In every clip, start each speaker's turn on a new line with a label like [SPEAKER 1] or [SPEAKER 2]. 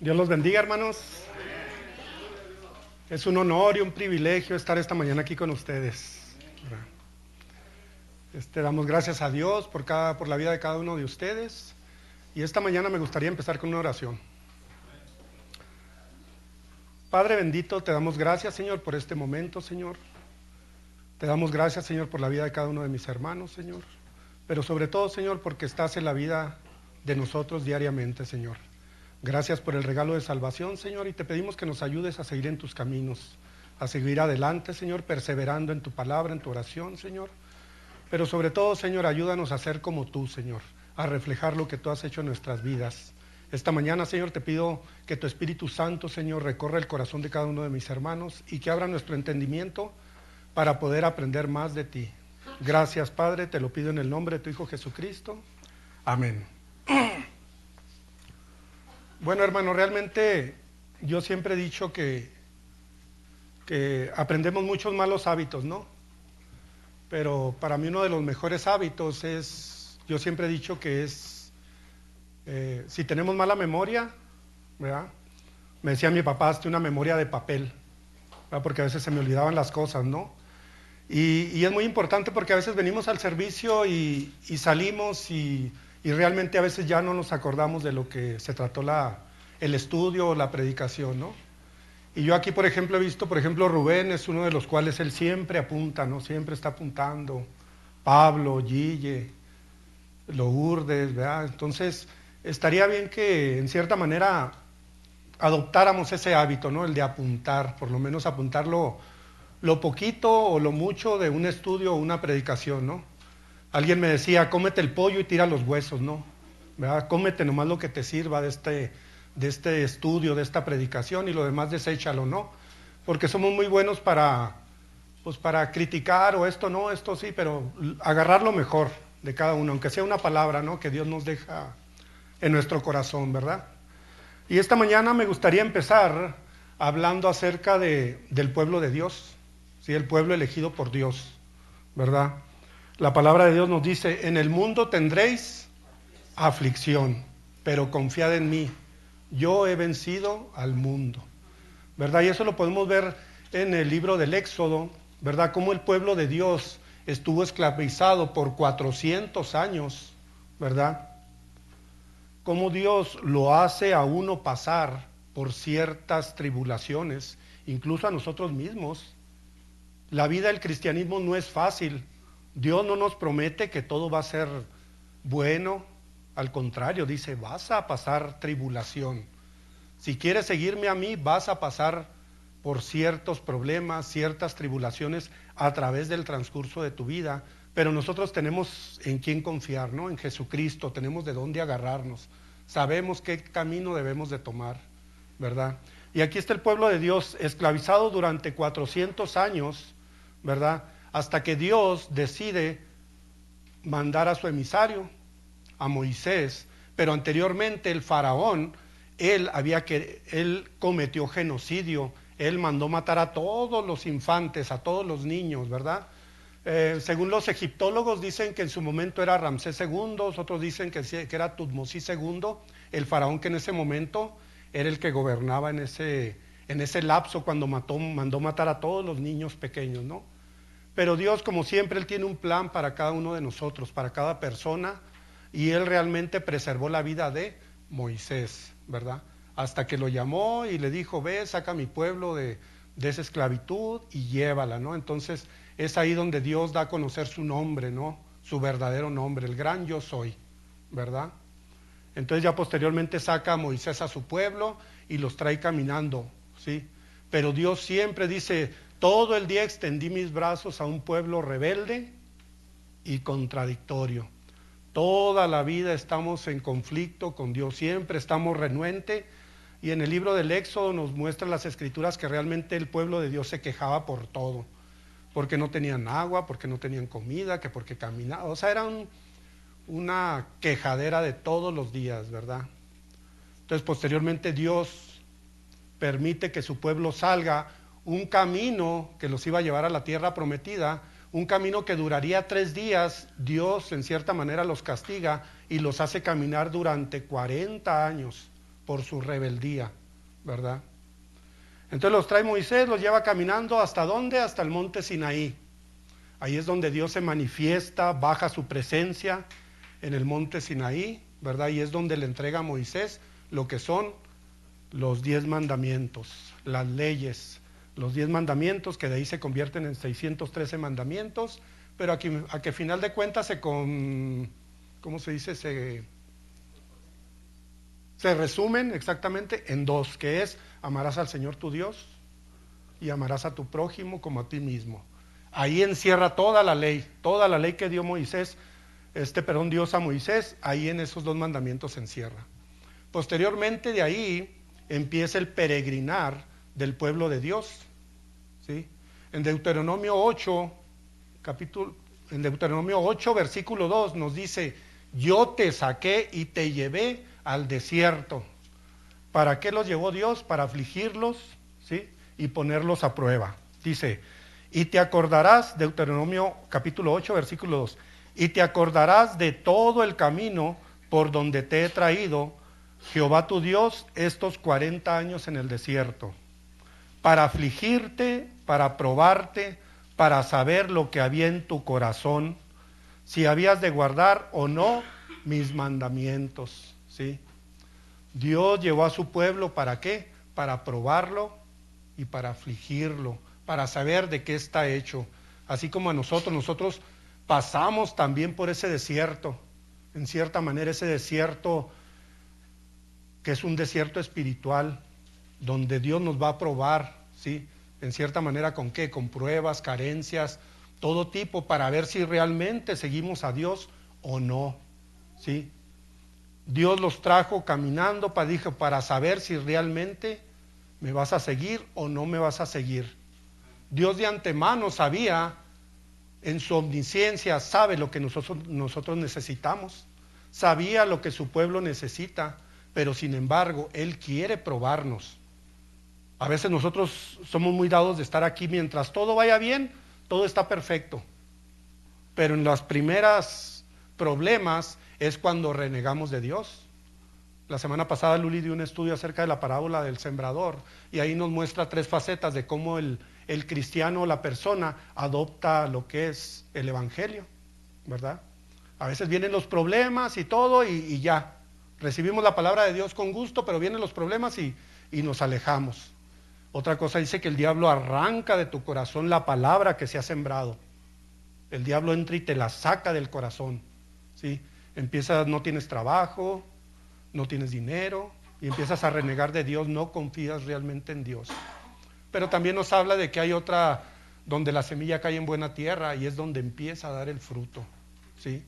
[SPEAKER 1] Dios los bendiga, hermanos. Es un honor y un privilegio estar esta mañana aquí con ustedes. Damos gracias a Dios por la vida de cada uno de ustedes. Y esta mañana me gustaría empezar con una oración. Padre bendito, te damos gracias, Señor, por este momento, Señor. Te damos gracias, Señor, por la vida de cada uno de mis hermanos, Señor. Pero sobre todo, Señor, porque estás en la vida de nosotros diariamente, Señor. Gracias por el regalo de salvación, Señor, y te pedimos que nos ayudes a seguir en tus caminos, a seguir adelante, Señor, perseverando en tu palabra, en tu oración, Señor. Pero sobre todo, Señor, ayúdanos a ser como tú, Señor, a reflejar lo que tú has hecho en nuestras vidas. Esta mañana, Señor, te pido que tu Espíritu Santo, Señor, recorra el corazón de cada uno de mis hermanos y que abra nuestro entendimiento para poder aprender más de ti. Gracias, Padre, te lo pido en el nombre de tu Hijo Jesucristo. Amén. Bueno, hermano, realmente yo siempre he dicho que aprendemos muchos malos hábitos, ¿no? Pero para mí uno de los mejores hábitos es, yo siempre he dicho que es, si tenemos mala memoria, ¿verdad? Me decía mi papá, hazte una memoria de papel, ¿verdad? Porque a veces se me olvidaban las cosas, ¿no? Y es muy importante porque a veces venimos al servicio y salimos y realmente a veces ya no nos acordamos de lo que se trató el estudio o la predicación, ¿no? Y yo aquí, por ejemplo, he visto, Rubén es uno de los cuales él siempre apunta, ¿no? Siempre está apuntando. Pablo, Gille, Lourdes, ¿verdad? Entonces, estaría bien que en cierta manera adoptáramos ese hábito, ¿no? El de apuntar, por lo menos apuntar lo poquito o lo mucho de un estudio o una predicación, ¿no? Alguien me decía, cómete el pollo y tira los huesos, ¿no? ¿Verdad? Cómete nomás lo que te sirva de este estudio, de esta predicación, y lo demás deséchalo, ¿no? Porque somos muy buenos para criticar o esto no, esto sí, pero agarrar lo mejor de cada uno, aunque sea una palabra, ¿no? Que Dios nos deja en nuestro corazón, ¿verdad? Y esta mañana me gustaría empezar hablando acerca del pueblo de Dios, ¿sí? El pueblo elegido por Dios, ¿verdad? La palabra de Dios nos dice, en el mundo tendréis aflicción, pero confiad en mí, yo he vencido al mundo, ¿verdad? Y eso lo podemos ver en el libro del Éxodo, ¿verdad? Cómo el pueblo de Dios estuvo esclavizado por 400 años, ¿verdad? Cómo Dios lo hace a uno pasar por ciertas tribulaciones, incluso a nosotros mismos. La vida del cristianismo no es fácil. Dios no nos promete que todo va a ser bueno. Al contrario, dice, vas a pasar tribulación. Si quieres seguirme a mí, vas a pasar por ciertos problemas, ciertas tribulaciones a través del transcurso de tu vida. Pero nosotros tenemos en quién confiar, ¿no? En Jesucristo, tenemos de dónde agarrarnos. Sabemos qué camino debemos de tomar, ¿verdad? Y aquí está el pueblo de Dios esclavizado durante 400 años, ¿verdad? Hasta que Dios decide mandar a su emisario, a Moisés, pero anteriormente el faraón, él cometió genocidio, él mandó matar a todos los infantes, a todos los niños, ¿verdad? Según los egiptólogos dicen que en su momento era Ramsés II, otros dicen que era Tutmosí II, el faraón que en ese momento era el que gobernaba en ese lapso cuando mandó matar a todos los niños pequeños, ¿no? Pero Dios, como siempre, Él tiene un plan para cada uno de nosotros, para cada persona, y Él realmente preservó la vida de Moisés, ¿verdad? Hasta que lo llamó y le dijo, ve, saca a mi pueblo de esa esclavitud y llévala, ¿no? Entonces es ahí donde Dios da a conocer su nombre, ¿no? Su verdadero nombre, el gran yo soy, ¿verdad? Entonces ya posteriormente saca a Moisés a su pueblo y los trae caminando, ¿sí? Pero Dios siempre dice, todo el día extendí mis brazos a un pueblo rebelde y contradictorio. Toda la vida estamos en conflicto con Dios, siempre estamos renuentes. Y en el libro del Éxodo nos muestran las escrituras que realmente el pueblo de Dios se quejaba por todo. Porque no tenían agua, porque no tenían comida, que porque caminaban. O sea, era una quejadera de todos los días, ¿verdad? Entonces, posteriormente Dios permite que su pueblo salga un camino que los iba a llevar a la tierra prometida, un camino que duraría 3 días. Dios en cierta manera los castiga y los hace caminar durante 40 años por su rebeldía, ¿verdad? Entonces los trae Moisés, los lleva caminando, ¿hasta dónde? Hasta el monte Sinaí. Ahí es donde Dios se manifiesta, baja su presencia en el monte Sinaí, ¿verdad? Y es donde le entrega a Moisés lo que son los 10 mandamientos, las leyes, los 10 mandamientos que de ahí se convierten en 613 mandamientos, pero aquí, a que final de cuentas ¿cómo se dice? Se resumen exactamente en 2, que es amarás al Señor tu Dios y amarás a tu prójimo como a ti mismo. Ahí encierra toda la ley que dio Moisés, Dios a Moisés, ahí en esos 2 mandamientos se encierra. Posteriormente de ahí empieza el peregrinar del pueblo de Dios, ¿sí? En Deuteronomio 8, versículo 2 nos dice, yo te saqué y te llevé al desierto. ¿Para qué los llevó Dios? Para afligirlos, ¿sí? Y ponerlos a prueba. Dice, y te acordarás, Deuteronomio capítulo 8, versículo 2, y te acordarás de todo el camino por donde te he traído, Jehová tu Dios, estos 40 años en el desierto, para afligirte, para probarte, para saber lo que había en tu corazón, si habías de guardar o no mis mandamientos, ¿sí? Dios llevó a su pueblo, ¿para qué? Para probarlo y para afligirlo, para saber de qué está hecho. Así como a nosotros pasamos también por ese desierto, en cierta manera ese desierto que es un desierto espiritual, donde Dios nos va a probar, ¿sí? En cierta manera, ¿con qué? Con pruebas, carencias, todo tipo, para ver si realmente seguimos a Dios o no, ¿sí? Dios los trajo caminando para saber si realmente me vas a seguir o no me vas a seguir. Dios de antemano sabía, en su omnisciencia, sabe lo que nosotros necesitamos, sabía lo que su pueblo necesita, pero sin embargo, Él quiere probarnos. A veces nosotros somos muy dados de estar aquí mientras todo vaya bien, todo está perfecto. Pero en las primeras problemas es cuando renegamos de Dios. La semana pasada Luli dio un estudio acerca de la parábola del sembrador y ahí nos muestra 3 facetas de cómo el cristiano o la persona adopta lo que es el evangelio, ¿verdad? A veces vienen los problemas y todo y ya. Recibimos la palabra de Dios con gusto, pero vienen los problemas y nos alejamos. Otra cosa dice que el diablo arranca de tu corazón la palabra que se ha sembrado. El diablo entra y te la saca del corazón, ¿sí? No tienes trabajo, no tienes dinero y empiezas a renegar de Dios, no confías realmente en Dios. Pero también nos habla de que hay otra donde la semilla cae en buena tierra y es donde empieza a dar el fruto, ¿sí?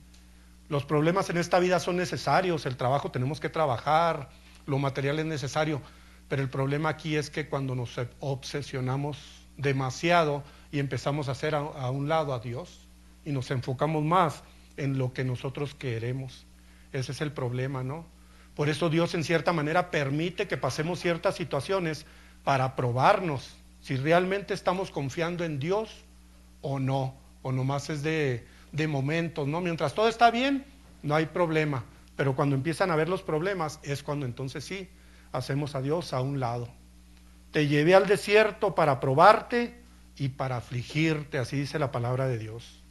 [SPEAKER 1] Los problemas en esta vida son necesarios, el trabajo tenemos que trabajar, lo material es necesario, pero el problema aquí es que cuando nos obsesionamos demasiado y empezamos a hacer a un lado a Dios y nos enfocamos más en lo que nosotros queremos, ese es el problema, ¿no? Por eso Dios en cierta manera permite que pasemos ciertas situaciones para probarnos si realmente estamos confiando en Dios o nomás es de momentos, ¿no? Mientras todo está bien, no hay problema, pero cuando empiezan a haber los problemas es cuando entonces sí, hacemos a Dios a un lado. Te llevé al desierto para probarte y para afligirte, así dice la palabra de Dios,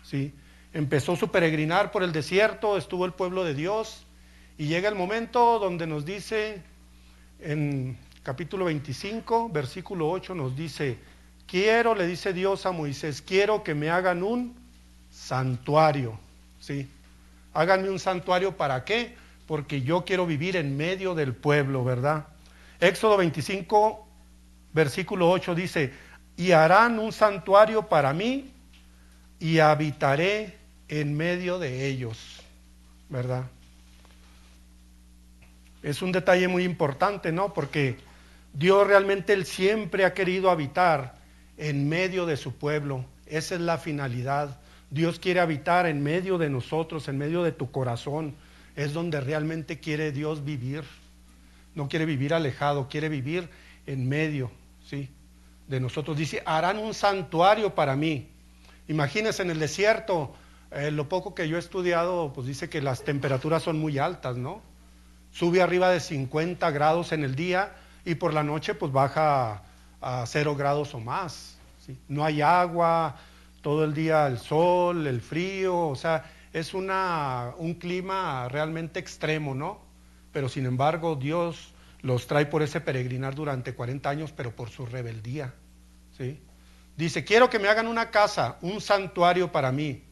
[SPEAKER 1] ¿sí? Empezó su peregrinar por el desierto, estuvo el pueblo de Dios y llega el momento donde nos dice en capítulo 25, versículo 8 nos dice, le dice Dios a Moisés, quiero que me hagan un santuario, ¿sí? Háganme un santuario, ¿para qué? Porque yo quiero vivir en medio del pueblo, ¿verdad? Éxodo 25, versículo 8 dice, y harán un santuario para mí y habitaré en medio de ellos, ¿verdad? Es un detalle muy importante, ¿no? Porque Dios realmente, Él siempre ha querido habitar en medio de su pueblo. Esa es la finalidad. Dios quiere habitar en medio de nosotros, en medio de tu corazón. Es donde realmente quiere Dios vivir. No quiere vivir alejado, quiere vivir en medio, ¿sí? De nosotros. Dice, harán un santuario para mí. Imagínense en el desierto, lo poco que yo he estudiado, pues dice que las temperaturas son muy altas, ¿no? sube arriba de 50 grados en el día y por la noche pues baja a 0 grados o más, ¿sí? No hay agua, todo el día el sol, el frío, o sea, es un clima realmente extremo, ¿no? Pero sin embargo Dios los trae por ese peregrinar durante 40 años, pero por su rebeldía, ¿sí? Dice, quiero que me hagan una casa, un santuario para mí.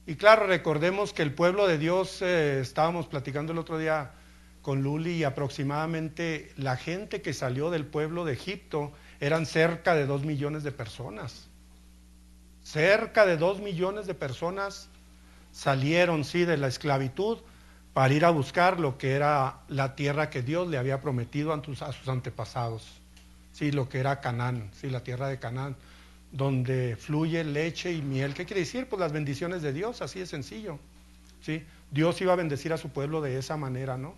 [SPEAKER 1] Y claro, recordemos que el pueblo de Dios, estábamos platicando el otro día con Luli, y aproximadamente la gente que salió del pueblo de Egipto eran cerca de 2 millones de personas. Cerca de 2 millones de personas salieron, sí, de la esclavitud para ir a buscar lo que era la tierra que Dios le había prometido a sus antepasados, sí, lo que era Canaán, sí, la tierra de Canaán, donde fluye leche y miel. ¿Qué quiere decir? Pues las bendiciones de Dios, así de sencillo, sí. Dios iba a bendecir a su pueblo de esa manera, ¿no?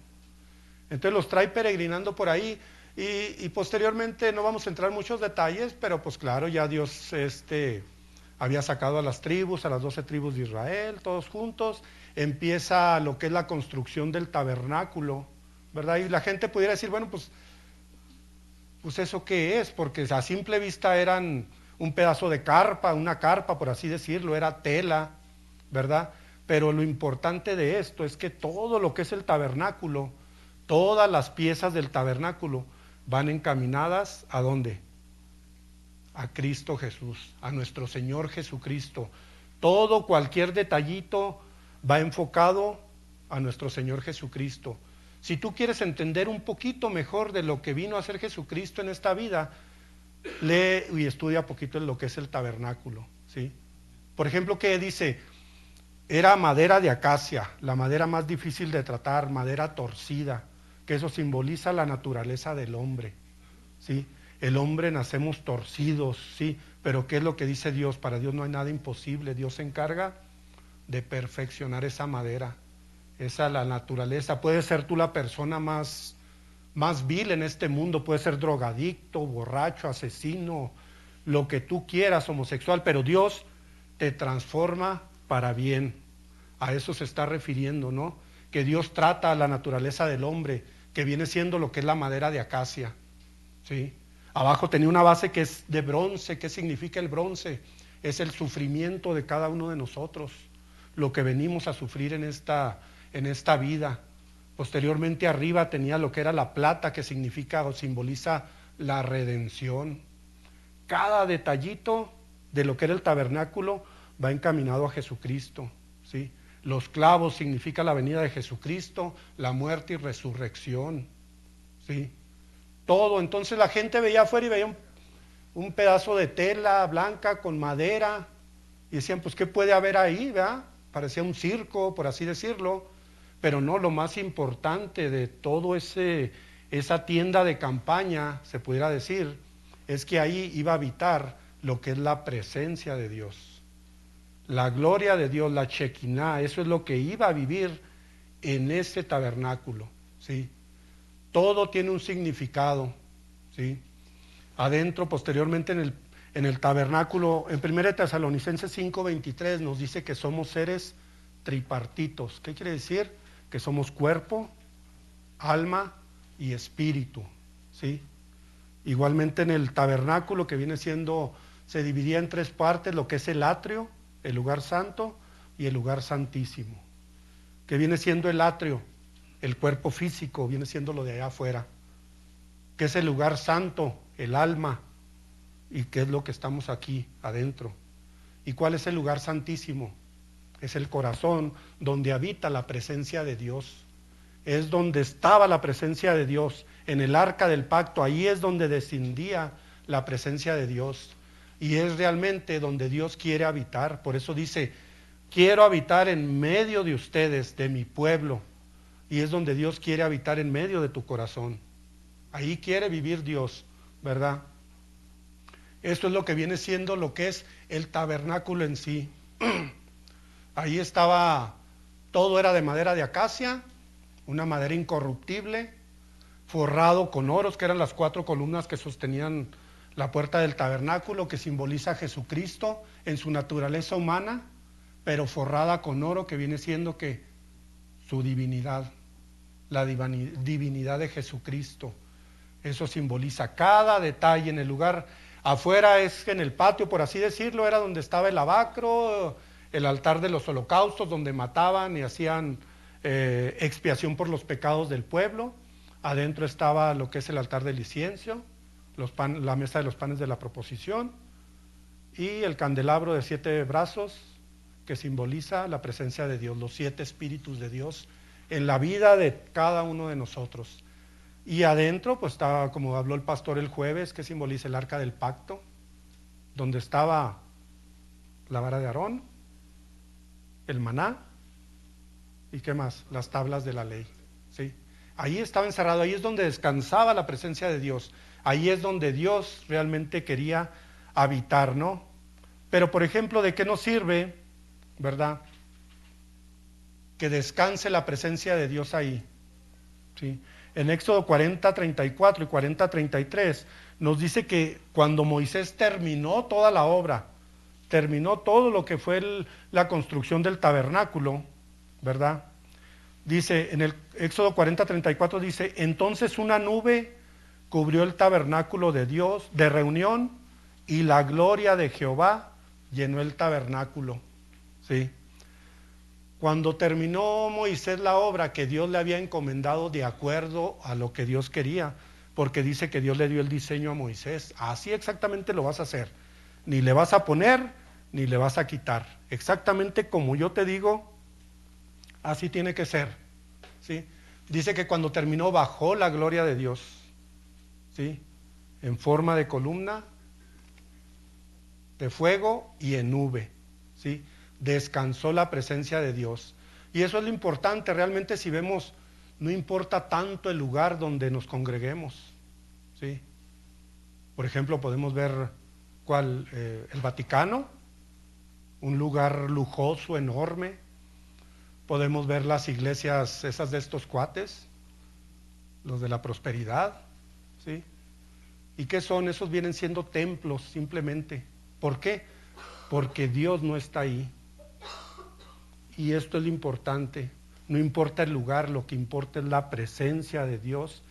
[SPEAKER 1] Entonces los trae peregrinando por ahí y posteriormente no vamos a entrar en muchos detalles, pero pues claro, ya Dios había sacado a las tribus, a las 12 tribus de Israel, todos juntos. Empieza lo que es la construcción del tabernáculo, ¿verdad? Y la gente pudiera decir, bueno, pues ¿eso qué es? Porque a simple vista eran un pedazo de carpa, una carpa, por así decirlo, era tela, ¿verdad? Pero lo importante de esto es que todo lo que es el tabernáculo, todas las piezas del tabernáculo van encaminadas ¿a dónde? A Cristo Jesús, a nuestro Señor Jesucristo. Todo, cualquier detallito va enfocado a nuestro Señor Jesucristo. Si tú quieres entender un poquito mejor de lo que vino a hacer Jesucristo en esta vida, lee y estudia un poquito en lo que es el tabernáculo, ¿sí? Por ejemplo, ¿qué dice? Era madera de acacia, la madera más difícil de tratar, madera torcida, que eso simboliza la naturaleza del hombre, ¿sí? El hombre nacemos torcidos, ¿sí? Pero ¿qué es lo que dice Dios? Para Dios no hay nada imposible. Dios se encarga de perfeccionar esa madera, esa la naturaleza. Puede ser tú la persona más vil en este mundo, puede ser drogadicto, borracho, asesino, lo que tú quieras, homosexual, pero Dios te transforma para bien. A eso se está refiriendo, ¿no? Que Dios trata a la naturaleza del hombre, que viene siendo lo que es la madera de acacia, ¿sí? Abajo tenía una base que es de bronce. ¿Qué significa el bronce? Es el sufrimiento de cada uno de nosotros, lo que venimos a sufrir en esta vida. Posteriormente arriba tenía lo que era la plata, que significa o simboliza la redención. Cada detallito de lo que era el tabernáculo va encaminado a Jesucristo, ¿sí? Los clavos significa la venida de Jesucristo, la muerte y resurrección, ¿sí? Todo. Entonces la gente veía afuera y veía un pedazo de tela blanca con madera y decían, pues ¿qué puede haber ahí? ¿Verdad? Parecía un circo, por así decirlo, pero no, lo más importante de todo esa tienda de campaña, se pudiera decir, es que ahí iba a habitar lo que es la presencia de Dios, la gloria de Dios, la Shekinah. Eso es lo que iba a vivir en ese tabernáculo, ¿sí? Todo tiene un significado, ¿sí? Adentro, posteriormente en el tabernáculo, en 1 Tesalonicenses 5:23 nos dice que somos seres tripartitos. ¿Qué quiere decir? Que somos cuerpo, alma y espíritu, ¿sí? Igualmente en el tabernáculo, que viene siendo, se dividía en 3 partes, lo que es el atrio, el lugar santo y el lugar santísimo. ¿Qué viene siendo el atrio? El cuerpo físico, viene siendo lo de allá afuera. ¿Qué es el lugar santo? El alma. ¿Y qué es lo que estamos aquí adentro? ¿Y cuál es el lugar santísimo? Es el corazón, donde habita la presencia de Dios. Es donde estaba la presencia de Dios, en el arca del pacto. Ahí es donde descendía la presencia de Dios. Y es realmente donde Dios quiere habitar. Por eso dice, quiero habitar en medio de ustedes, de mi pueblo. Y es donde Dios quiere habitar, en medio de tu corazón. Ahí quiere vivir Dios, ¿verdad? Esto es lo que viene siendo lo que es el tabernáculo en sí. Ahí estaba, todo era de madera de acacia, una madera incorruptible, forrado con oros, que eran las 4 columnas que sostenían la puerta del tabernáculo, que simboliza a Jesucristo en su naturaleza humana, pero forrada con oro, que viene siendo que su divinidad. la divinidad de Jesucristo. Eso simboliza cada detalle en el lugar. Afuera es en el patio, por así decirlo, era donde estaba el lavacro, el altar de los holocaustos, donde mataban y hacían expiación por los pecados del pueblo. Adentro estaba lo que es el altar del incienso, la mesa de los panes de la proposición y el candelabro de 7 brazos, que simboliza la presencia de Dios, los 7 espíritus de Dios en la vida de cada uno de nosotros. Y adentro, pues estaba, como habló el pastor el jueves, que simboliza el arca del pacto, donde estaba la vara de Aarón, el maná, y qué más, las tablas de la ley, ¿sí? Ahí estaba encerrado, ahí es donde descansaba la presencia de Dios, ahí es donde Dios realmente quería habitar, ¿no? Pero, por ejemplo, ¿de qué nos sirve, verdad, que descanse la presencia de Dios ahí? ¿Sí? En Éxodo 40, 34 y 40, 33 nos dice que cuando Moisés terminó toda la obra, terminó todo lo que fue la construcción del tabernáculo, ¿verdad? Dice, en el Éxodo 40, 34 dice, entonces una nube cubrió el tabernáculo de Dios, de reunión, y la gloria de Jehová llenó el tabernáculo, ¿sí? Cuando terminó Moisés la obra que Dios le había encomendado de acuerdo a lo que Dios quería, porque dice que Dios le dio el diseño a Moisés, así exactamente lo vas a hacer, ni le vas a poner, ni le vas a quitar, exactamente como yo te digo, así tiene que ser, ¿sí? Dice que cuando terminó bajó la gloria de Dios, ¿sí? En forma de columna, de fuego y en nube, ¿sí? Descansó la presencia de Dios. Y eso es lo importante, realmente si vemos, no importa tanto el lugar donde nos congreguemos, ¿sí? Por ejemplo, podemos ver el Vaticano, un lugar lujoso, enorme. Podemos ver las iglesias, esas de estos cuates, los de la prosperidad, ¿sí? ¿Y qué son? Esos vienen siendo templos simplemente. ¿Por qué? Porque Dios no está ahí. Y esto es lo importante, no importa el lugar, lo que importa es la presencia de Dios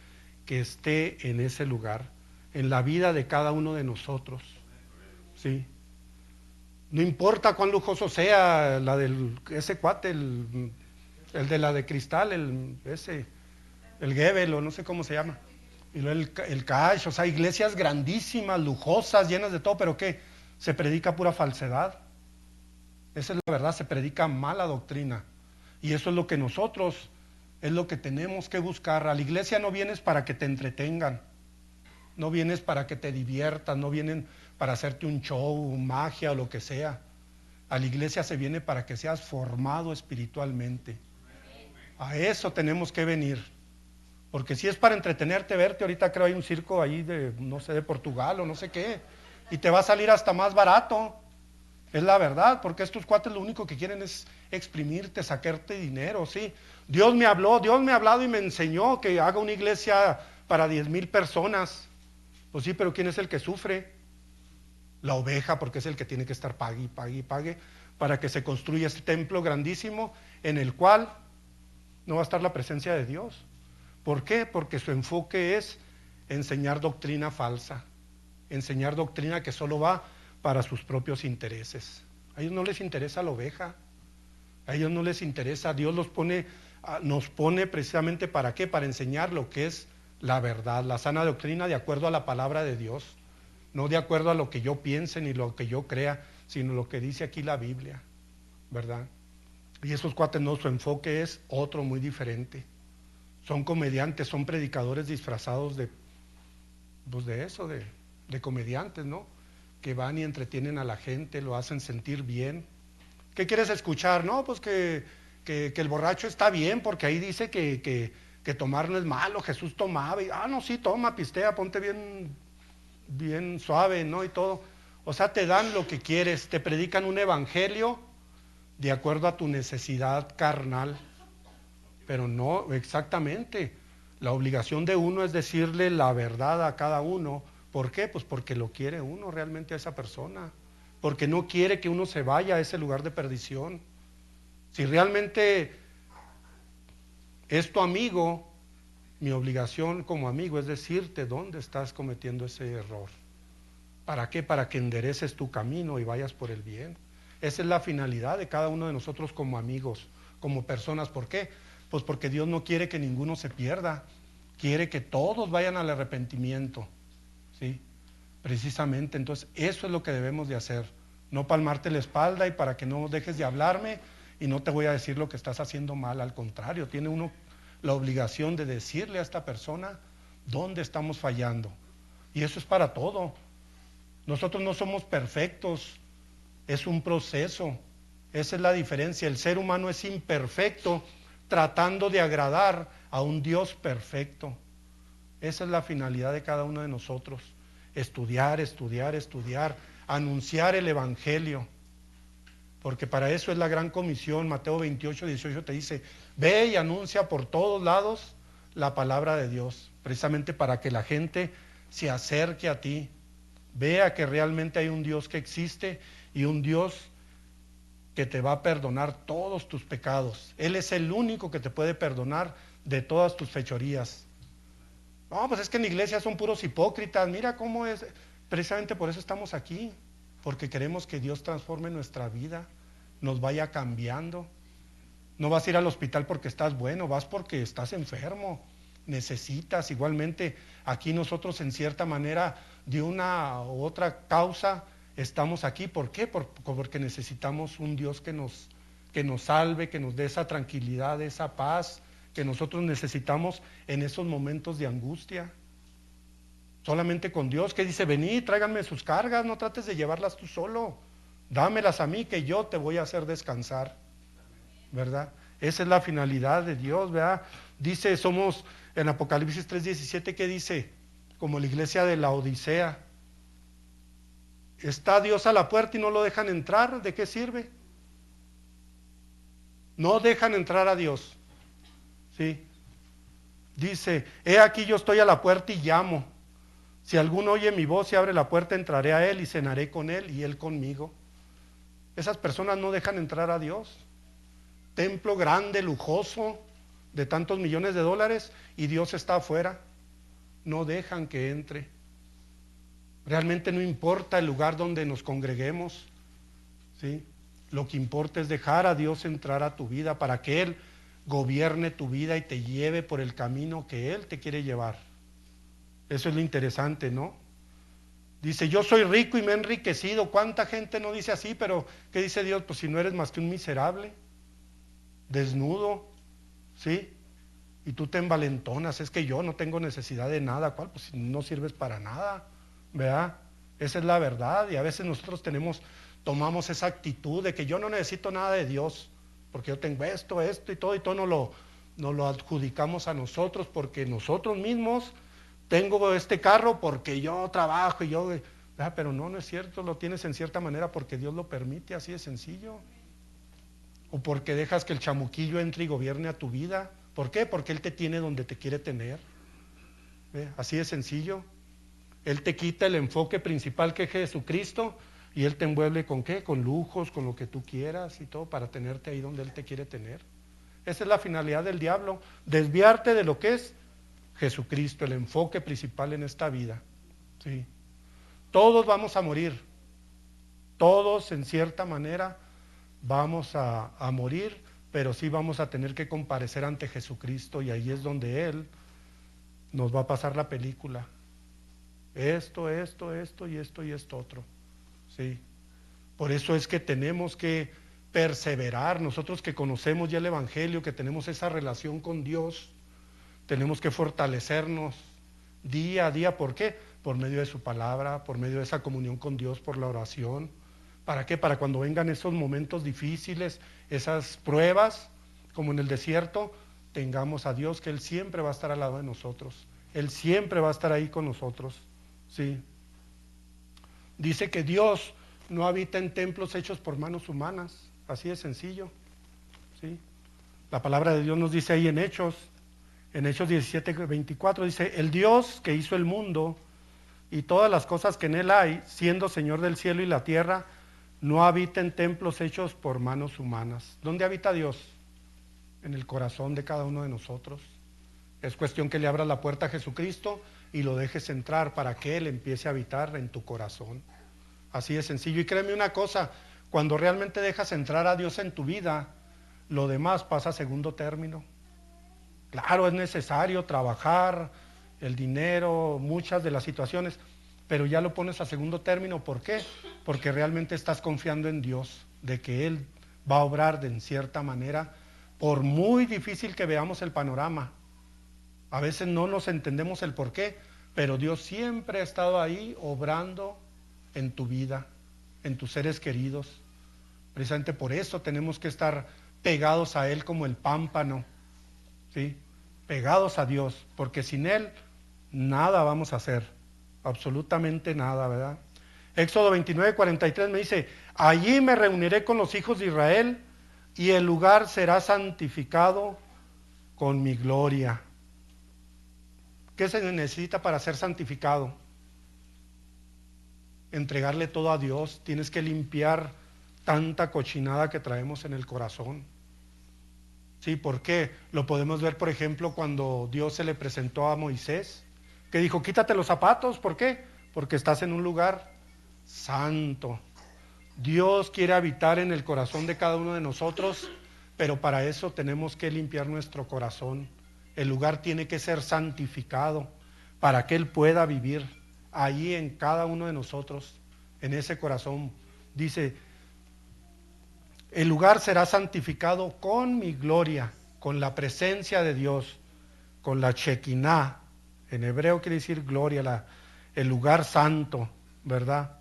[SPEAKER 1] que esté en ese lugar, en la vida de cada uno de nosotros, ¿sí? No importa cuán lujoso sea ese cuate, el de la de cristal, el Gebel, o no sé cómo se llama, y luego el Cash, o sea, iglesias grandísimas, lujosas, llenas de todo, pero ¿qué? Se predica pura falsedad. Esa es la verdad, se predica mala doctrina. Y eso es lo que nosotros, es lo que tenemos que buscar. A la iglesia no vienes para que te entretengan, no vienes para que te diviertas, no vienen para hacerte un show, magia o lo que sea. A la iglesia se viene para que seas formado espiritualmente. A eso tenemos que venir. Porque si es para entretenerte, verte, ahorita creo hay un circo ahí de, no sé, de Portugal o no sé qué, y te va a salir hasta más barato. Es la verdad, porque estos cuates lo único que quieren es exprimirte, sacarte dinero, ¿sí? Dios me habló, Dios me ha hablado y me enseñó que haga una iglesia para 10,000 personas. Pues sí, pero ¿quién es el que sufre? La oveja, porque es el que tiene que estar pague y pague y pague para que se construya este templo grandísimo en el cual no va a estar la presencia de Dios. ¿Por qué? Porque su enfoque es enseñar doctrina falsa, enseñar doctrina que solo va para sus propios intereses. A ellos no les interesa la oveja, a ellos no les interesa. Dios nos pone precisamente ¿para qué? Para enseñar lo que es la verdad, la sana doctrina de acuerdo a la palabra de Dios, no de acuerdo a lo que yo piense ni lo que yo crea, sino lo que dice aquí la Biblia, ¿verdad? Y esos cuates no, su enfoque es otro muy diferente. Son comediantes, son predicadores disfrazados de eso, de comediantes, ¿no? Que van y entretienen a la gente, lo hacen sentir bien. ¿Qué quieres escuchar? No, pues que el borracho está bien, porque ahí dice que tomar no es malo, Jesús tomaba, y no, sí, toma, pistea, ponte bien suave, ¿no? Y todo. O sea, te dan lo que quieres, te predican un evangelio de acuerdo a tu necesidad carnal, pero no exactamente. La obligación de uno es decirle la verdad a cada uno. ¿Por qué? Pues porque lo quiere uno realmente a esa persona, porque no quiere que uno se vaya a ese lugar de perdición. Si realmente es tu amigo, Mi obligación como amigo es decirte dónde estás cometiendo ese error. ¿Para qué? Para que endereces tu camino y vayas por el bien. Esa es la finalidad de cada uno de nosotros como amigos, como personas. ¿Por qué? Pues porque Dios no quiere que ninguno se pierda. Quiere que todos vayan al arrepentimiento. ¿Sí? Precisamente, entonces eso es lo que debemos de hacer. No palmarte la espalda y para que no dejes de hablarme y no te voy a decir lo que estás haciendo mal. Al contrario, tiene uno la obligación de decirle a esta persona dónde estamos fallando. Y eso es para todo. Nosotros no somos perfectos, es un proceso. Esa es la diferencia. El ser humano es imperfecto tratando de agradar a un Dios perfecto. Esa es la finalidad de cada uno de nosotros. Estudiar, estudiar, estudiar, anunciar el Evangelio. Porque para eso es la gran comisión. Mateo 28, 18 te dice, ve y anuncia por todos lados la palabra de Dios. Precisamente para que la gente se acerque a ti. Vea que realmente hay un Dios que existe y un Dios que te va a perdonar todos tus pecados. Él es el único que te puede perdonar de todas tus fechorías. No, pues es que en la iglesia son puros hipócritas. Mira cómo es. Precisamente por eso estamos aquí. Porque queremos que Dios transforme nuestra vida, nos vaya cambiando. No vas a ir al hospital porque estás bueno, vas porque estás enfermo. Necesitas igualmente. Aquí nosotros en cierta manera, de una u otra causa, estamos aquí. ¿Por qué? Porque necesitamos un Dios que nos salve, que nos dé esa tranquilidad, esa paz que nosotros necesitamos en esos momentos de angustia. Solamente con Dios, que dice, venid, tráiganme sus cargas, no trates de llevarlas tú solo, dámelas a mí que yo te voy a hacer descansar, ¿verdad? Esa es la finalidad de Dios, ¿verdad? Dice, somos en Apocalipsis 3:17, ¿qué dice? Como la iglesia de la Odisea. Está Dios a la puerta y no lo dejan entrar, ¿de qué sirve? No dejan entrar a Dios, ¿sí? Dice, he aquí yo estoy a la puerta y llamo. Si alguno oye mi voz y abre la puerta, entraré a él y cenaré con él y él conmigo. Esas personas no dejan entrar a Dios. Templo grande, lujoso, de tantos millones de dólares, y Dios está afuera. No dejan que entre. Realmente no importa el lugar donde nos congreguemos, ¿sí? Lo que importa es dejar a Dios entrar a tu vida para que Él gobierne tu vida y te lleve por el camino que Él te quiere llevar. Eso es lo interesante, ¿no? Dice, yo soy rico y me he enriquecido. ¿Cuánta gente no dice así? Pero ¿qué dice Dios? Pues si no eres más que un miserable, desnudo, ¿sí? Y tú te envalentonas, es que yo no tengo necesidad de nada. ¿Cuál? Pues si no sirves para nada, ¿verdad? Esa es la verdad. Y a veces nosotros tomamos esa actitud de que yo no necesito nada de Dios, porque yo tengo esto y todo nos lo adjudicamos a nosotros, porque nosotros mismos, tengo este carro porque yo trabajo y yo, ¿verdad? Pero no es cierto, lo tienes en cierta manera porque Dios lo permite, así de sencillo. O porque dejas que el chamuquillo entre y gobierne a tu vida. ¿Por qué? Porque Él te tiene donde te quiere tener. ¿Ve? Así de sencillo. Él te quita el enfoque principal que es Jesucristo y Él te envuelve ¿con qué? Con lujos, con lo que tú quieras y todo para tenerte ahí donde Él te quiere tener. Esa es la finalidad del diablo, desviarte de lo que es Jesucristo, el enfoque principal en esta vida. ¿Sí? Todos vamos a morir, todos en cierta manera vamos a morir, pero sí vamos a tener que comparecer ante Jesucristo y ahí es donde Él nos va a pasar la película. Esto y esto otro. ¿Sí? Por eso es que tenemos que perseverar, nosotros que conocemos ya el Evangelio, que tenemos esa relación con Dios, tenemos que fortalecernos día a día. ¿Por qué? Por medio de su palabra, por medio de esa comunión con Dios, por la oración. ¿Para qué? Para cuando vengan esos momentos difíciles, esas pruebas, como en el desierto, tengamos a Dios, que Él siempre va a estar al lado de nosotros. Él siempre va a estar ahí con nosotros. ¿Sí? Dice que Dios no habita en templos hechos por manos humanas. Así de sencillo. ¿Sí? La palabra de Dios nos dice ahí en Hechos 17:24, dice, el Dios que hizo el mundo y todas las cosas que en él hay, siendo Señor del cielo y la tierra, no habita en templos hechos por manos humanas. ¿Dónde habita Dios? En el corazón de cada uno de nosotros. Es cuestión que le abras la puerta a Jesucristo y lo dejes entrar para que Él empiece a habitar en tu corazón. Así de sencillo. Y créeme una cosa, cuando realmente dejas entrar a Dios en tu vida, lo demás pasa a segundo término. Claro, es necesario trabajar, el dinero, muchas de las situaciones, pero ya lo pones a segundo término. ¿Por qué? Porque realmente estás confiando en Dios, de que Él va a obrar de cierta manera, por muy difícil que veamos el panorama. A veces no nos entendemos el por qué, pero Dios siempre ha estado ahí obrando en tu vida, en tus seres queridos. Precisamente por eso tenemos que estar pegados a Él como el pámpano, ¿sí? Pegados a Dios, porque sin Él nada vamos a hacer, absolutamente nada, ¿verdad? Éxodo 29:43 me dice, allí me reuniré con los hijos de Israel y el lugar será santificado con mi gloria. ¿Qué se necesita para ser santificado? Entregarle todo a Dios. Tienes que limpiar tanta cochinada que traemos en el corazón. Sí, ¿por qué? Lo podemos ver, por ejemplo, cuando Dios se le presentó a Moisés, que dijo, quítate los zapatos. ¿Por qué? Porque estás en un lugar santo. Dios quiere habitar en el corazón de cada uno de nosotros, pero para eso tenemos que limpiar nuestro corazón. El lugar tiene que ser santificado para que Él pueda vivir allí en cada uno de nosotros, en ese corazón. Dice, el lugar será santificado con mi gloria, con la presencia de Dios, con la Shekinah. En hebreo quiere decir gloria, el lugar santo, ¿verdad?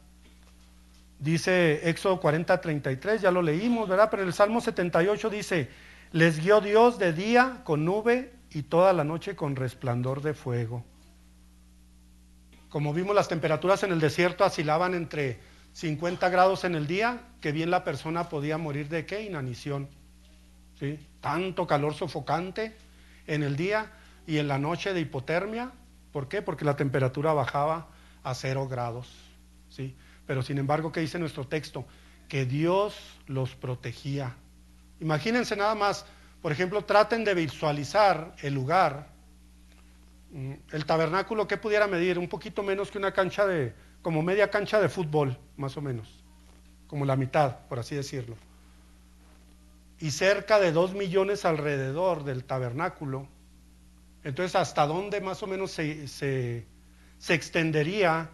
[SPEAKER 1] Dice Éxodo 40:33, ya lo leímos, ¿verdad? Pero el Salmo 78 dice, les guió Dios de día con nube y toda la noche con resplandor de fuego. Como vimos, las temperaturas en el desierto oscilaban entre 50 grados en el día, que bien la persona podía morir de ¿qué? Inanición. ¿Sí? Tanto calor sofocante en el día y en la noche de hipotermia. ¿Por qué? Porque la temperatura bajaba a 0 grados. ¿Sí? Pero sin embargo, ¿qué dice nuestro texto? Que Dios los protegía. Imagínense nada más, por ejemplo, traten de visualizar el lugar, el tabernáculo, ¿qué pudiera medir? Un poquito menos que una cancha como media cancha de fútbol, más o menos, como la mitad, por así decirlo. Y cerca de 2 millones alrededor del tabernáculo. Entonces, ¿hasta dónde más o menos se extendería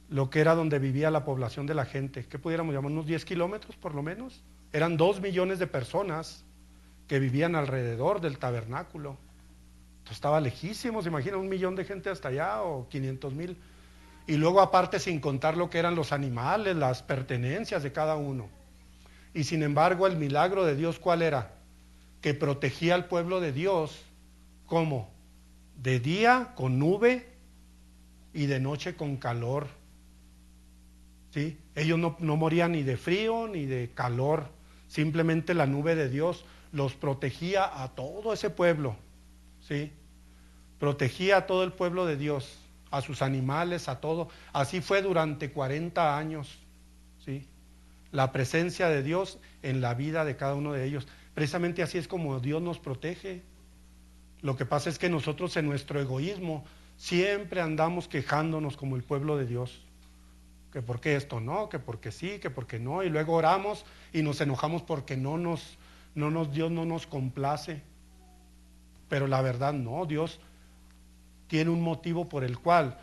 [SPEAKER 1] lo que era donde vivía la población de la gente? ¿Qué pudiéramos llamar? ¿Unos 10 kilómetros por lo menos? Eran 2 millones de personas que vivían alrededor del tabernáculo. Entonces estaba lejísimo, se imagina 1 millón de gente hasta allá o 500,000. Y luego aparte sin contar lo que eran los animales, las pertenencias de cada uno. Y sin embargo el milagro de Dios, ¿cuál era? Que protegía al pueblo de Dios, ¿cómo? De día con nube y de noche con calor. ¿Sí? Ellos no morían ni de frío ni de calor, simplemente la nube de Dios los protegía a todo ese pueblo. ¿Sí? Protegía a todo el pueblo de Dios, a sus animales, a todo. Así fue durante 40 años. ¿Sí? La presencia de Dios en la vida de cada uno de ellos. Precisamente así es como Dios nos protege. Lo que pasa es que nosotros en nuestro egoísmo siempre andamos quejándonos como el pueblo de Dios. Que por qué esto no, que porque sí, que porque no. Y luego oramos y nos enojamos porque Dios no nos complace. Pero la verdad no, Dios tiene un motivo por el cual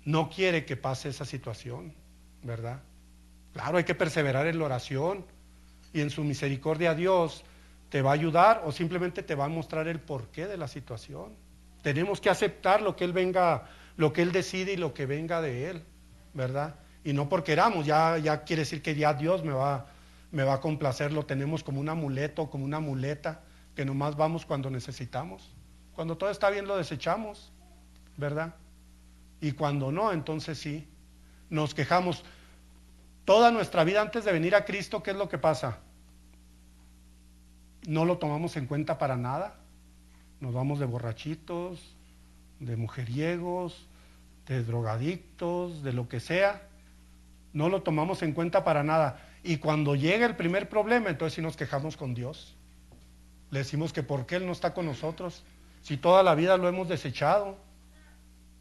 [SPEAKER 1] no quiere que pase esa situación, ¿verdad? Claro, hay que perseverar en la oración y en su misericordia Dios te va a ayudar o simplemente te va a mostrar el porqué de la situación. Tenemos que aceptar lo que Él decide y lo que venga de Él, ¿verdad? Y no porque queramos, ya quiere decir que ya Dios me va a complacer, lo tenemos como un amuleto, como una muleta, que nomás vamos cuando necesitamos. Cuando todo está bien lo desechamos, ¿verdad? Y cuando no, entonces sí, nos quejamos. Toda nuestra vida antes de venir a Cristo, ¿qué es lo que pasa? No lo tomamos en cuenta para nada. Nos vamos de borrachitos, de mujeriegos, de drogadictos, de lo que sea. No lo tomamos en cuenta para nada. Y cuando llega el primer problema, entonces sí nos quejamos con Dios. Le decimos que por qué Él no está con nosotros. Si toda la vida lo hemos desechado.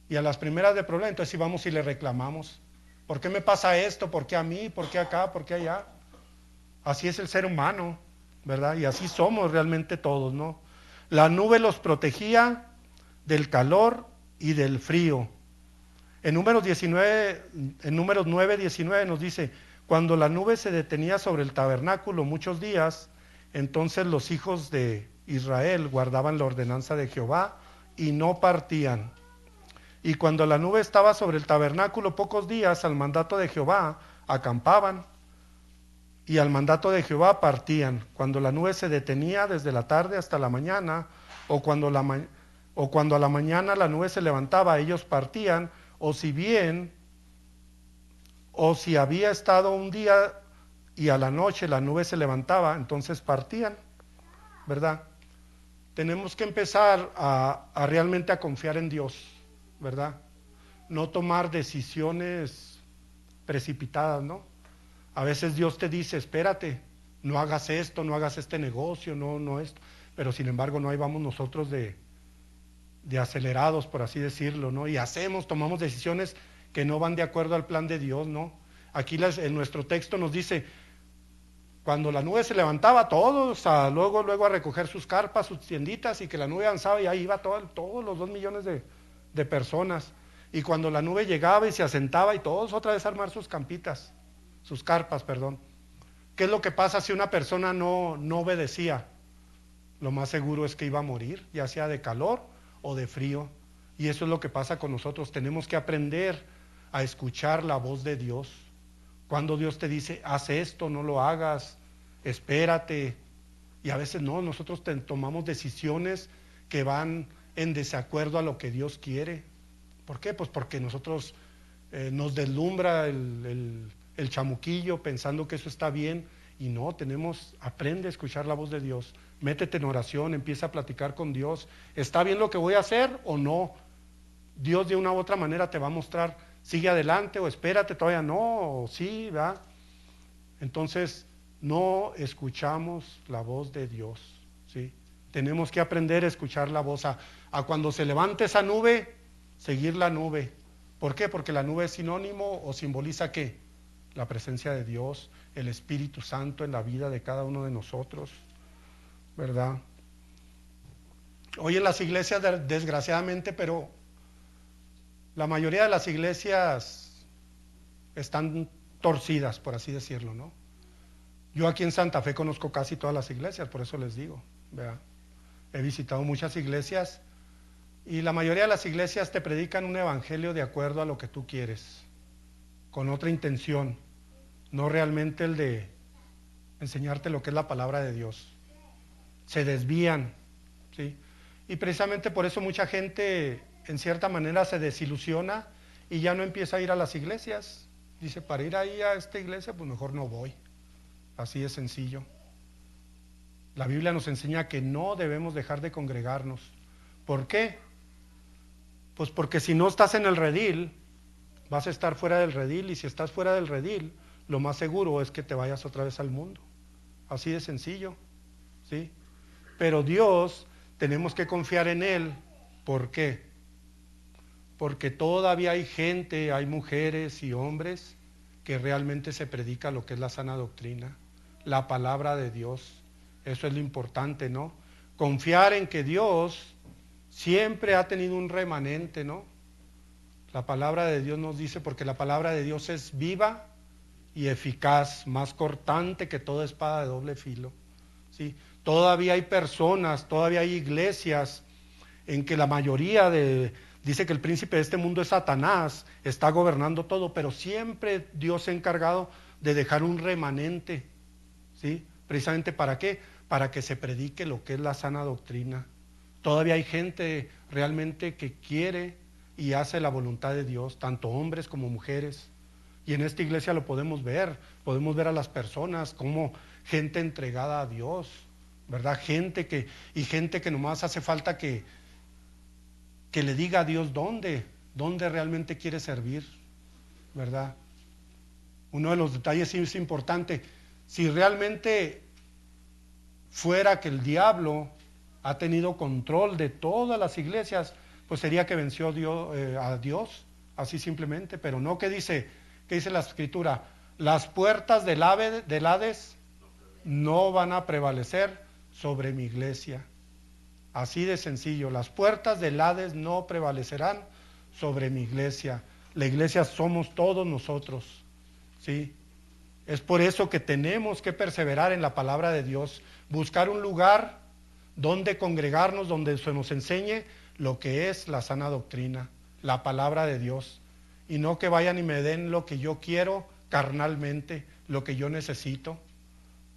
[SPEAKER 1] Y a las primeras de problema, entonces si vamos y le reclamamos. ¿Por qué me pasa esto? ¿Por qué a mí? ¿Por qué acá? ¿Por qué allá? Así es el ser humano, ¿verdad? Y así somos realmente todos, ¿no? La nube los protegía del calor y del frío. En Números 19, en Números 9, 19 nos dice, cuando la nube se detenía sobre el tabernáculo muchos días, entonces los hijos de Israel guardaban la ordenanza de Jehová y no partían. Y cuando la nube estaba sobre el tabernáculo pocos días, al mandato de Jehová acampaban, y al mandato de Jehová partían. Cuando la nube se detenía desde la tarde hasta la mañana, o cuando a la mañana la nube se levantaba, ellos partían, o si había estado un día y a la noche la nube se levantaba, entonces partían, ¿verdad? Tenemos que empezar a realmente a confiar en Dios, ¿verdad? No tomar decisiones precipitadas, ¿no? A veces Dios te dice, espérate, no hagas esto, no hagas este negocio, no esto, pero sin embargo no, ahí vamos nosotros de acelerados, por así decirlo, ¿no? Y tomamos decisiones que no van de acuerdo al plan de Dios, ¿no? Aquí en nuestro texto nos dice, cuando la nube se levantaba, todos luego a recoger sus carpas, sus tienditas, y que la nube avanzaba y ahí iba todos los 2 millones de personas. Y cuando la nube llegaba y se asentaba y todos otra vez a armar sus carpas, perdón. ¿Qué es lo que pasa si una persona no obedecía? Lo más seguro es que iba a morir, ya sea de calor o de frío. Y eso es lo que pasa con nosotros. Tenemos que aprender a escuchar la voz de Dios. Cuando Dios te dice, haz esto, no lo hagas, espérate. Y a veces no, nosotros tomamos decisiones que van en desacuerdo a lo que Dios quiere. ¿Por qué? Pues porque nosotros nos deslumbra el chamuquillo pensando que eso está bien. Y no, aprende a escuchar la voz de Dios. Métete en oración, empieza a platicar con Dios. ¿Está bien lo que voy a hacer o no? Dios de una u otra manera te va a mostrar, sigue adelante o espérate, todavía no, o sí, ¿verdad? Entonces, no escuchamos la voz de Dios, ¿sí? Tenemos que aprender a escuchar la voz, a cuando se levante esa nube, seguir la nube. ¿Por qué? Porque la nube es sinónimo o simboliza ¿qué? La presencia de Dios, el Espíritu Santo en la vida de cada uno de nosotros, ¿verdad? Hoy en las iglesias, desgraciadamente, pero la mayoría de las iglesias están torcidas, por así decirlo, ¿no? Yo aquí en Santa Fe conozco casi todas las iglesias, por eso les digo, ¿verdad? He visitado muchas iglesias y la mayoría de las iglesias te predican un evangelio de acuerdo a lo que tú quieres, con otra intención, no realmente el de enseñarte lo que es la palabra de Dios. Se desvían, ¿sí? Y precisamente por eso mucha gente en cierta manera se desilusiona y ya no empieza a ir a las iglesias. Dice, para ir ahí a esta iglesia, pues mejor no voy. Así de sencillo. La Biblia nos enseña que no debemos dejar de congregarnos. ¿Por qué? Pues porque si no estás en el redil, vas a estar fuera del redil, y si estás fuera del redil, lo más seguro es que te vayas otra vez al mundo. Así de sencillo, ¿sí? Pero Dios, tenemos que confiar en Él. ¿Por qué? Porque todavía hay gente, hay mujeres y hombres que realmente se predica lo que es la sana doctrina, la palabra de Dios. Eso es lo importante, ¿no? Confiar en que Dios siempre ha tenido un remanente, ¿no? La palabra de Dios nos dice, porque la palabra de Dios es viva y eficaz, más cortante que toda espada de doble filo, ¿sí? Todavía hay personas, todavía hay iglesias en que la mayoría dice que el príncipe de este mundo es Satanás, está gobernando todo, pero siempre Dios se ha encargado de dejar un remanente, ¿sí? Precisamente ¿para qué? Para que se predique lo que es la sana doctrina. Todavía hay gente realmente que quiere y hace la voluntad de Dios, tanto hombres como mujeres. Y en esta iglesia lo podemos ver a las personas como gente entregada a Dios, ¿verdad? Gente que nomás hace falta que le diga a Dios dónde realmente quiere servir, ¿verdad? Uno de los detalles es importante. Si realmente fuera que el diablo ha tenido control de todas las iglesias, pues sería que venció a Dios, así simplemente, pero no. ¿Qué dice la Escritura? Las puertas del Hades no van a prevalecer sobre mi iglesia. Así de sencillo, las puertas del Hades no prevalecerán sobre mi iglesia. La iglesia somos todos nosotros, ¿sí? Es por eso que tenemos que perseverar en la palabra de Dios, buscar un lugar donde congregarnos, donde se nos enseñe lo que es la sana doctrina, la palabra de Dios, y no que vayan y me den lo que yo quiero carnalmente, lo que yo necesito,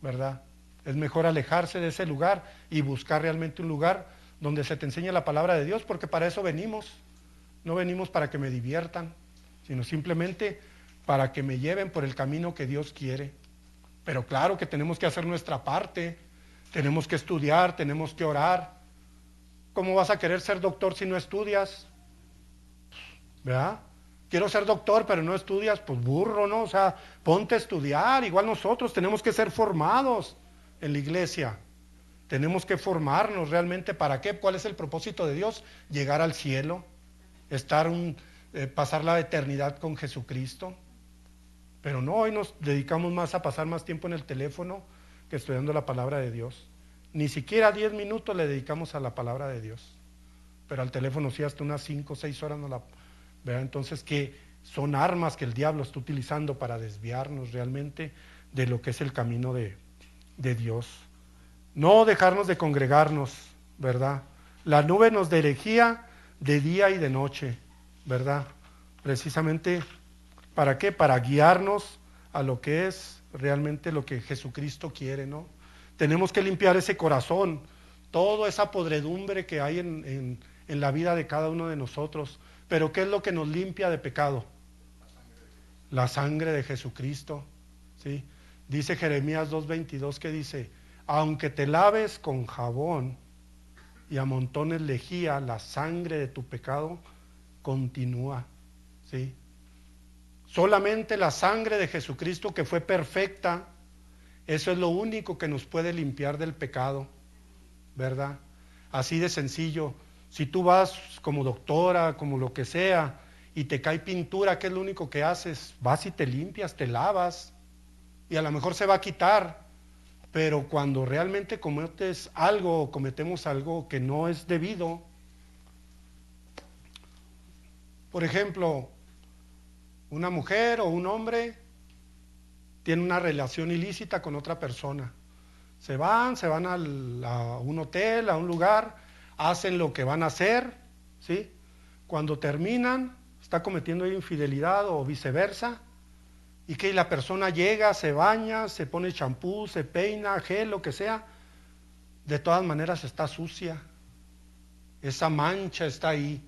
[SPEAKER 1] ¿verdad? Es mejor alejarse de ese lugar y buscar realmente un lugar donde se te enseñe la palabra de Dios, porque para eso venimos. No venimos para que me diviertan, sino simplemente para que me lleven por el camino que Dios quiere. Pero claro que tenemos que hacer nuestra parte, tenemos que estudiar, tenemos que orar. ¿Cómo vas a querer ser doctor si no estudias? ¿Verdad? Quiero ser doctor, pero no estudias, pues burro, ¿no? O sea, ponte a estudiar. Igual nosotros tenemos que ser formados en la iglesia. Tenemos que formarnos realmente. ¿Para qué? ¿Cuál es el propósito de Dios? Llegar al cielo, pasar la eternidad con Jesucristo. Pero no, hoy nos dedicamos más a pasar más tiempo en el teléfono que estudiando la palabra de Dios. Ni siquiera 10 minutos le dedicamos a la palabra de Dios. Pero al teléfono sí hasta unas 5 o 6 horas ¿verdad? Entonces, que son armas que el diablo está utilizando para desviarnos realmente de lo que es el camino de Dios. No dejarnos de congregarnos, ¿verdad? La nube nos dirigía de día y de noche, ¿verdad? Precisamente, ¿para qué? Para guiarnos a lo que es realmente lo que Jesucristo quiere, ¿no? Tenemos que limpiar ese corazón, toda esa podredumbre que hay en la vida de cada uno de nosotros. Pero ¿qué es lo que nos limpia de pecado? La sangre de Jesucristo, ¿sí? Dice Jeremías 2:22, que dice: aunque te laves con jabón y amontones lejía, la sangre de tu pecado continúa, ¿sí? Solamente la sangre de Jesucristo, que fue perfecta, eso es lo único que nos puede limpiar del pecado, ¿verdad? Así de sencillo. Si tú vas como doctora, como lo que sea, y te cae pintura, ¿qué es lo único que haces? Vas y te limpias, te lavas, y a lo mejor se va a quitar. Pero cuando realmente cometes algo o cometemos algo que no es debido, por ejemplo, una mujer o un hombre tiene una relación ilícita con otra persona. Se van a un hotel, a un lugar, hacen lo que van a hacer, ¿sí? Cuando terminan, está cometiendo infidelidad o viceversa, y que la persona llega, se baña, se pone champú, se peina, gel, lo que sea, de todas maneras está sucia. Esa mancha está ahí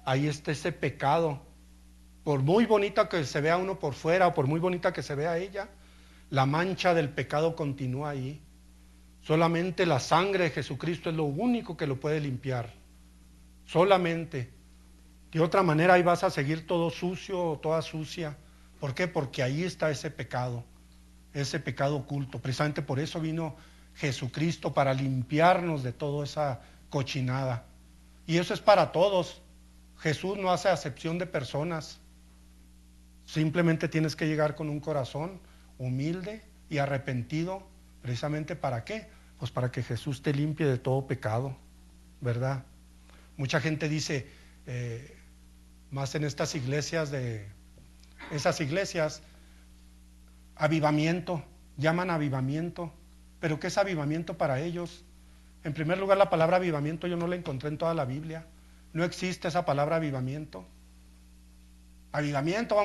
[SPEAKER 1] está ese pecado. Por muy bonita que se vea uno por fuera, o por muy bonita que se vea ella, la mancha del pecado continúa ahí. Solamente la sangre de Jesucristo es lo único que lo puede limpiar. Solamente. De otra manera ahí vas a seguir todo sucio o toda sucia. ¿Por qué? Porque ahí está ese pecado oculto. Precisamente por eso vino Jesucristo, para limpiarnos de toda esa cochinada. Y eso es para todos. Jesús no hace acepción de personas. Simplemente tienes que llegar con un corazón humilde y arrepentido. ¿Precisamente para qué? Pues para que Jesús te limpie de todo pecado, ¿verdad? Mucha gente dice, más en estas iglesias esas iglesias, avivamiento, llaman avivamiento. ¿Pero qué es avivamiento para ellos? En primer lugar, la palabra avivamiento yo no la encontré en toda la Biblia. No existe esa palabra avivamiento. Avivamiento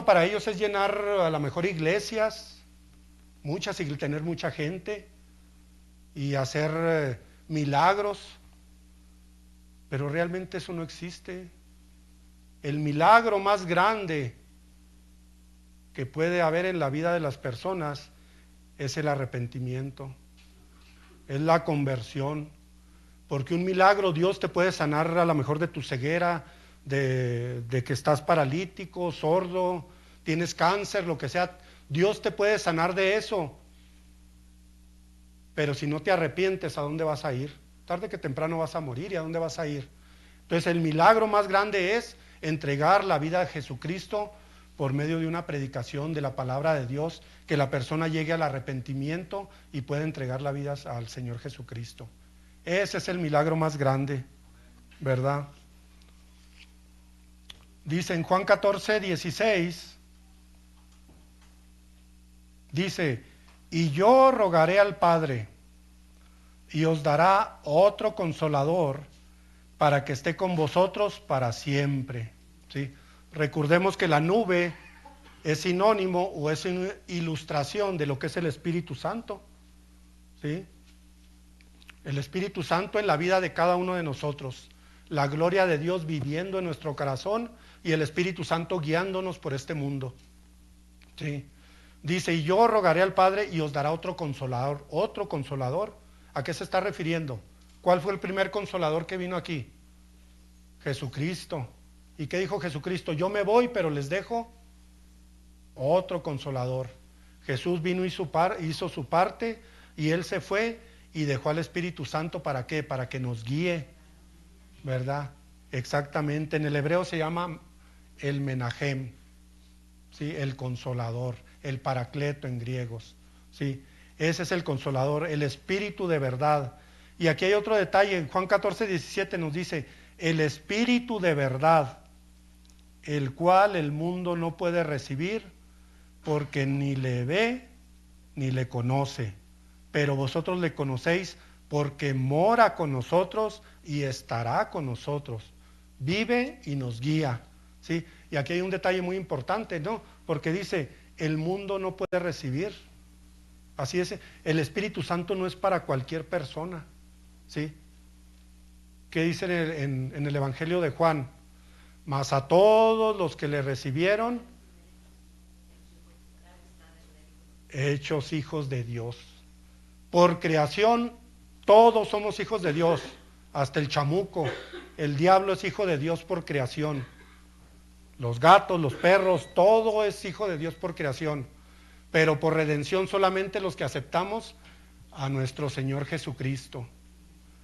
[SPEAKER 1] para ellos es llenar a lo mejor iglesias, tener mucha gente y hacer milagros, pero realmente eso no existe. El milagro más grande que puede haber en la vida de las personas es el arrepentimiento, es la conversión, porque un milagro Dios te puede sanar a lo mejor de tu ceguera, de que estás paralítico, sordo, tienes cáncer, lo que sea. Dios te puede sanar de eso, Pero si no te arrepientes, ¿a dónde vas a ir? Tarde que temprano vas a morir, ¿y a dónde vas a ir? Entonces el milagro más grande es entregar la vida a Jesucristo por medio de una predicación de la palabra de Dios, que la persona llegue al arrepentimiento y pueda entregar la vida al Señor Jesucristo. Ese es el milagro más grande, ¿verdad? Dice en Juan 14:16, dice, y yo rogaré al Padre, y os dará otro consolador, para que esté con vosotros para siempre. ¿Sí? Recordemos que la nube es sinónimo o es una ilustración de lo que es el Espíritu Santo. ¿Sí? El Espíritu Santo en la vida de cada uno de nosotros. La gloria de Dios viviendo en nuestro corazón y el Espíritu Santo guiándonos por este mundo. ¿Sí? Dice, y yo rogaré al Padre y os dará otro consolador. ¿Otro consolador? ¿A qué se está refiriendo? ¿Cuál fue el primer consolador que vino aquí? Jesucristo. ¿Y qué dijo Jesucristo? Yo me voy, pero les dejo otro consolador. Jesús vino y hizo su parte, y Él se fue y dejó al Espíritu Santo. ¿Para qué? Para que nos guíe, ¿verdad? Exactamente. En el hebreo se llama el Menahem, ¿sí? El consolador, el paracleto en griegos, ¿sí? Ese es el consolador, el Espíritu de verdad. Y aquí hay otro detalle, en Juan 14:17 nos dice, el Espíritu de verdad, el cual el mundo no puede recibir, porque ni le ve ni le conoce, pero vosotros le conocéis, porque mora con nosotros y estará con nosotros, vive y nos guía, ¿sí? Y aquí hay un detalle muy importante, ¿no? Porque dice, el mundo no puede recibir. Así es, el Espíritu Santo no es para cualquier persona, ¿sí? ¿Qué dice en el Evangelio de Juan? Mas a todos los que le recibieron, hechos hijos de Dios. Por creación, todos somos hijos de Dios, hasta el chamuco. El diablo es hijo de Dios por creación. Los gatos, los perros, todo es hijo de Dios por creación. Pero por redención solamente los que aceptamos a nuestro Señor Jesucristo.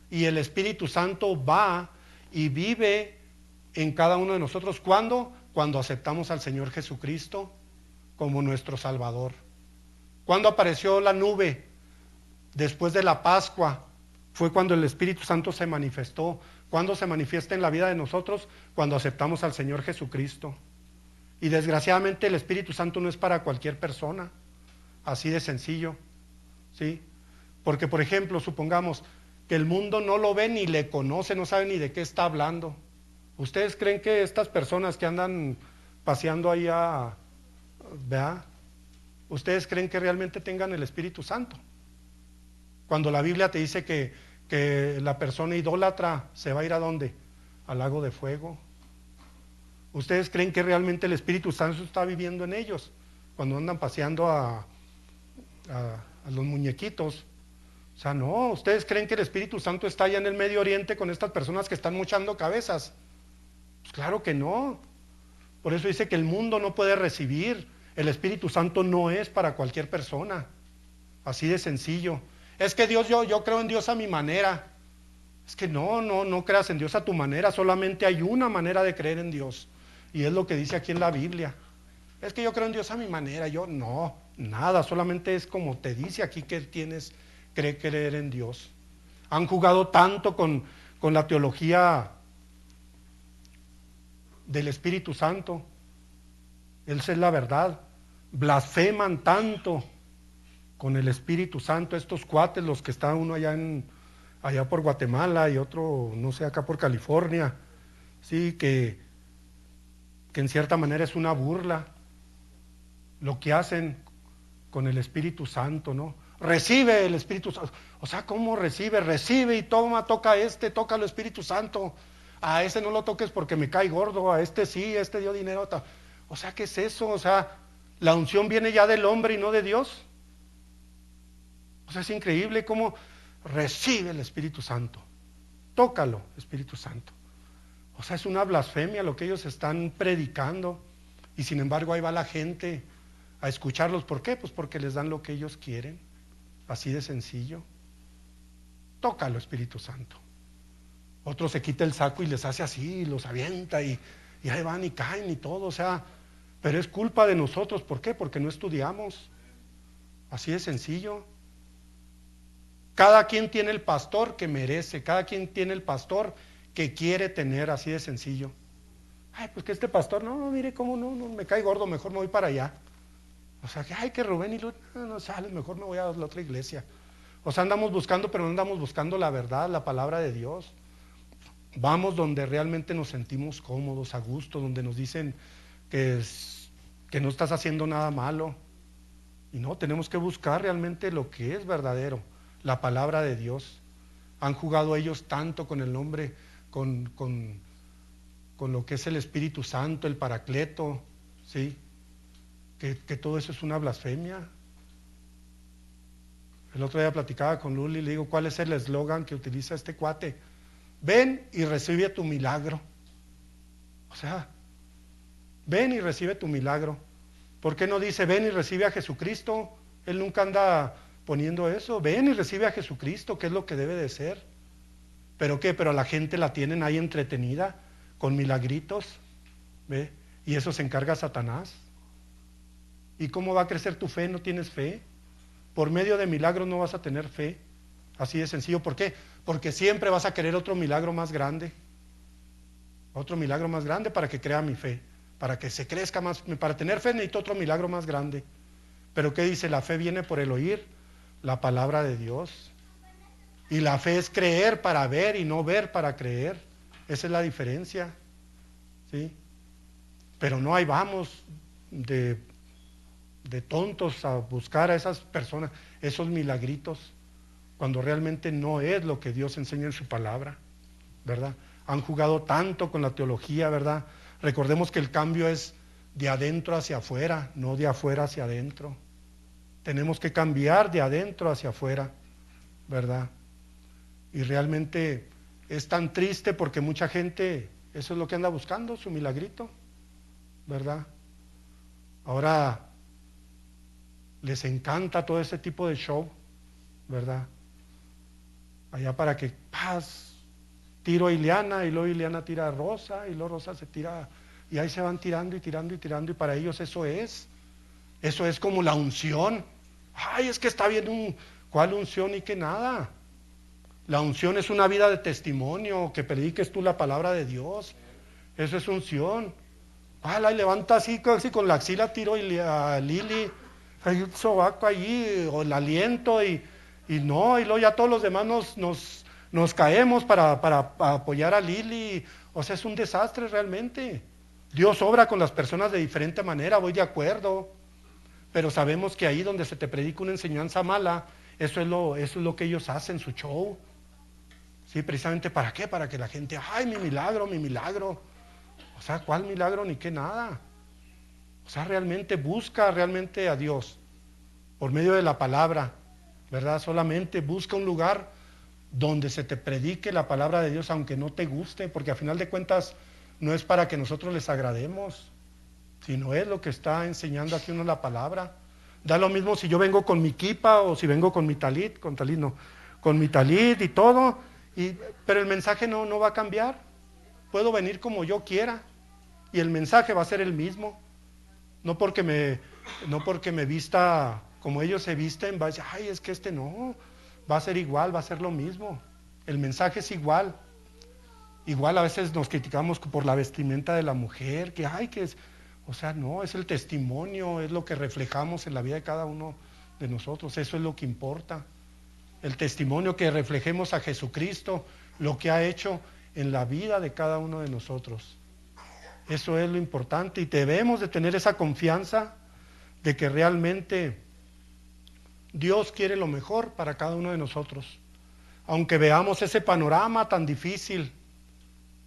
[SPEAKER 1] Y el Espíritu Santo va y vive en cada uno de nosotros. ¿Cuándo? Cuando aceptamos al Señor Jesucristo como nuestro Salvador. ¿Cuándo apareció la nube? Después de la Pascua. Fue cuando el Espíritu Santo se manifestó. ¿Cuándo se manifiesta en la vida de nosotros? Cuando aceptamos al Señor Jesucristo. Y desgraciadamente el Espíritu Santo no es para cualquier persona, así de sencillo, ¿sí? Porque, por ejemplo, supongamos que el mundo no lo ve ni le conoce, no sabe ni de qué está hablando. ¿Ustedes creen que estas personas que andan paseando allá, ¿verdad? ¿Ustedes creen que realmente tengan el Espíritu Santo? Cuando la Biblia te dice que la persona idólatra se va a ir ¿a dónde? Al lago de fuego. ¿Ustedes creen que realmente el Espíritu Santo está viviendo en ellos? Cuando andan paseando a los muñequitos. O sea, no, ¿ustedes creen que el Espíritu Santo está allá en el Medio Oriente con estas personas que están mochando cabezas? Pues claro que no. Por eso dice que el mundo no puede recibir. El Espíritu Santo no es para cualquier persona. Así de sencillo. Es que Dios, yo creo en Dios a mi manera. Es que no creas en Dios a tu manera. Solamente hay una manera de creer en Dios. Y es lo que dice aquí en la Biblia. Es que yo creo en Dios a mi manera. Yo no, nada, solamente es como te dice aquí que tienes que creer en Dios. Han jugado tanto con la teología del Espíritu Santo. Esa es la verdad. Blasfeman tanto con el Espíritu Santo estos cuates, los que está uno allá por Guatemala y otro, no sé, acá por California. Sí, que en cierta manera es una burla lo que hacen con el Espíritu Santo, ¿no? Recibe el Espíritu Santo. O sea, ¿cómo recibe? Recibe y toma, toca el Espíritu Santo. A ese no lo toques porque me cae gordo, a este sí, este dio dinero. O sea, ¿qué es eso? O sea, la unción viene ya del hombre y no de Dios. O sea, es increíble cómo recibe el Espíritu Santo. Tócalo, Espíritu Santo. O sea, es una blasfemia lo que ellos están predicando. Y sin embargo ahí va la gente a escucharlos. ¿Por qué? Pues porque les dan lo que ellos quieren. Así de sencillo. tócalo, Espíritu Santo. Otro se quita el saco y les hace así, los avienta y ahí van y caen y todo, o sea, pero es culpa de nosotros. ¿Por qué? Porque no estudiamos. Así de sencillo. Cada quien tiene el pastor que merece, cada quien tiene el pastor que quiere tener, así de sencillo. Ay, pues que este pastor, no, mire cómo no, me cae gordo, mejor me voy para allá. O sea, que ay, que Rubén y Luz, no sales, mejor me voy a la otra iglesia. O sea, andamos buscando, pero no andamos buscando la verdad, la palabra de Dios. Vamos donde realmente nos sentimos cómodos, a gusto, donde nos dicen que no estás haciendo nada malo. Y no, tenemos que buscar realmente lo que es verdadero, la palabra de Dios. Han jugado ellos tanto con el nombre, con lo que es el Espíritu Santo, el Paracleto, ¿sí? Que todo eso es una blasfemia. El otro día platicaba con Luli y le digo, ¿cuál es el eslogan que utiliza este cuate? Ven y recibe tu milagro. O sea, ven y recibe tu milagro. ¿Por qué no dice ven y recibe a Jesucristo? Él nunca anda poniendo eso. Ven y recibe a Jesucristo, que es lo que debe de ser. ¿Pero qué? Pero a la gente la tienen ahí entretenida con milagritos, ¿ve? Y eso se encarga Satanás. ¿Y cómo va a crecer tu fe? ¿No tienes fe? Por medio de milagros no vas a tener fe. Así de sencillo. ¿Por qué? Porque siempre vas a querer otro milagro más grande. Otro milagro más grande para que crea mi fe. Para que se crezca más. Para tener fe necesito otro milagro más grande. Pero ¿qué dice? La fe viene por el oír la palabra de Dios. Y la fe es creer para ver y no ver para creer. Esa es la diferencia. ¿Sí? Pero no, ahí vamos de tontos a buscar a esas personas, esos milagritos, cuando realmente no es lo que Dios enseña en su palabra, ¿verdad? Han jugado tanto con la teología, ¿verdad? Recordemos que el cambio es de adentro hacia afuera, no de afuera hacia adentro. Tenemos que cambiar de adentro hacia afuera, ¿verdad? Y realmente es tan triste porque mucha gente, eso es lo que anda buscando, su milagrito, ¿verdad? Ahora les encanta todo ese tipo de show, ¿verdad? Allá para que tiro a Ileana y luego Ileana tira a Rosa y luego Rosa se tira y ahí se van tirando y tirando y tirando y para ellos eso es como la unción. Ay, es que está bien ¿cuál unción y qué nada? La unción es una vida de testimonio, que prediques tú la palabra de Dios. Eso es unción. Ahí levanta así con la axila tiro a Lili, hay un sobaco allí, o el aliento, y luego ya todos los demás nos caemos para apoyar a Lili. O sea, es un desastre realmente. Dios obra con las personas de diferente manera, voy de acuerdo, pero sabemos que ahí donde se te predica una enseñanza mala, eso es lo que ellos hacen, su show. Sí, precisamente ¿para qué? Para que la gente, ay, mi milagro, mi milagro. O sea, ¿cuál milagro ni qué nada? O sea, realmente busca realmente a Dios por medio de la palabra, ¿verdad? Solamente busca un lugar donde se te predique la palabra de Dios, aunque no te guste, porque a final de cuentas no es para que nosotros les agrademos, sino es lo que está enseñando aquí uno la palabra. Da lo mismo si yo vengo con mi kipa o si vengo con mi talit, con mi talit y todo, pero el mensaje no va a cambiar. Puedo venir como yo quiera y el mensaje va a ser el mismo. No porque me vista como ellos se visten, va a decir, ay, es que no, va a ser igual, va a ser lo mismo. El mensaje es igual. Igual a veces nos criticamos por la vestimenta de la mujer, que ay, que es, o sea, no, es el testimonio, es lo que reflejamos en la vida de cada uno de nosotros, eso es lo que importa. El testimonio que reflejemos a Jesucristo, lo que ha hecho en la vida de cada uno de nosotros. Eso es lo importante y debemos de tener esa confianza de que realmente Dios quiere lo mejor para cada uno de nosotros. Aunque veamos ese panorama tan difícil,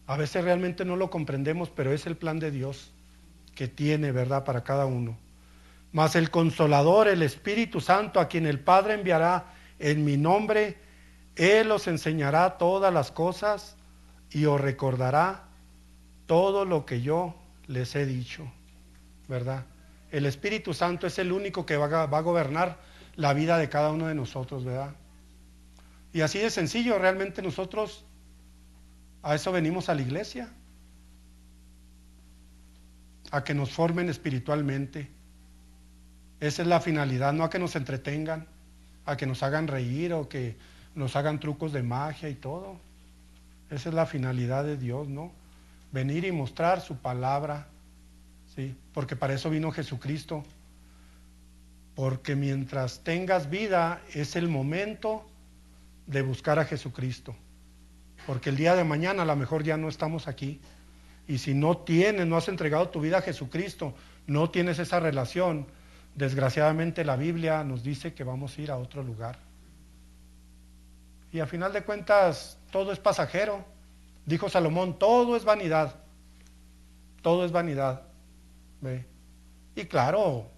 [SPEAKER 1] a veces realmente no lo comprendemos, pero es el plan de Dios que tiene, ¿verdad?, para cada uno. Mas el Consolador, el Espíritu Santo, a quien el Padre enviará en mi nombre, Él os enseñará todas las cosas y os recordará todo lo que yo les he dicho, ¿verdad? El Espíritu Santo es el único que va a gobernar la vida de cada uno de nosotros, ¿verdad? Y así de sencillo, realmente nosotros a eso venimos a la iglesia, a que nos formen espiritualmente. Esa es la finalidad, no a que nos entretengan, a que nos hagan reír o que nos hagan trucos de magia y todo. Esa es la finalidad de Dios, ¿no? Venir y mostrar su palabra, ¿sí? Porque para eso vino Jesucristo. Porque mientras tengas vida es el momento de buscar a Jesucristo. Porque el día de mañana a lo mejor ya no estamos aquí. Y si no has entregado tu vida a Jesucristo, no tienes esa relación, desgraciadamente la Biblia nos dice que vamos a ir a otro lugar. Y a final de cuentas, todo es pasajero. Dijo Salomón, todo es vanidad. Todo es vanidad. ¿Ve? Y claro,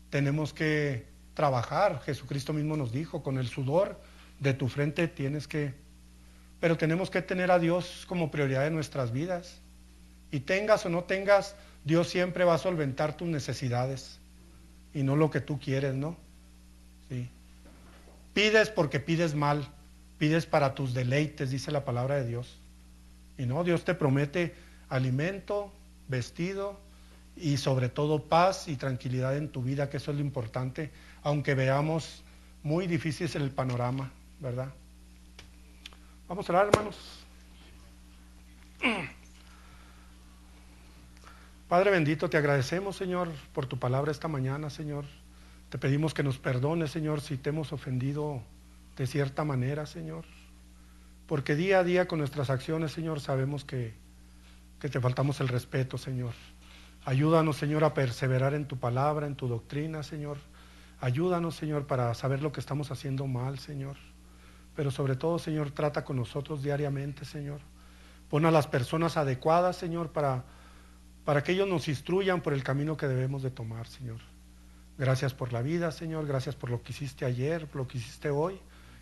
[SPEAKER 1] tenemos que trabajar. Jesucristo mismo nos dijo, con el sudor de tu frente tienes que... Pero tenemos que tener a Dios como prioridad en nuestras vidas. Y tengas o no tengas, Dios siempre va a solventar tus necesidades. Y no lo que tú quieres, ¿no? Sí. Pides porque pides mal. Pides para tus deleites, dice la palabra de Dios. Y no, Dios te promete alimento, vestido y sobre todo paz y tranquilidad en tu vida, que eso es lo importante, aunque veamos muy difícil el panorama, ¿verdad? Vamos a orar, hermanos. Padre bendito, te agradecemos, Señor, por tu palabra esta mañana, Señor. Te pedimos que nos perdones, Señor, si te hemos ofendido de cierta manera, Señor. Porque día a día con nuestras acciones, Señor, sabemos que te faltamos el respeto, Señor. Ayúdanos, Señor, a perseverar en tu palabra, en tu doctrina, Señor. Ayúdanos, Señor, para saber lo que estamos haciendo mal, Señor. Pero sobre todo, Señor, trata con nosotros diariamente, Señor. Pon a las personas adecuadas, Señor, para que ellos nos instruyan por el camino que debemos de tomar, Señor. Gracias por la vida, Señor. Gracias por lo que hiciste ayer, por lo que hiciste hoy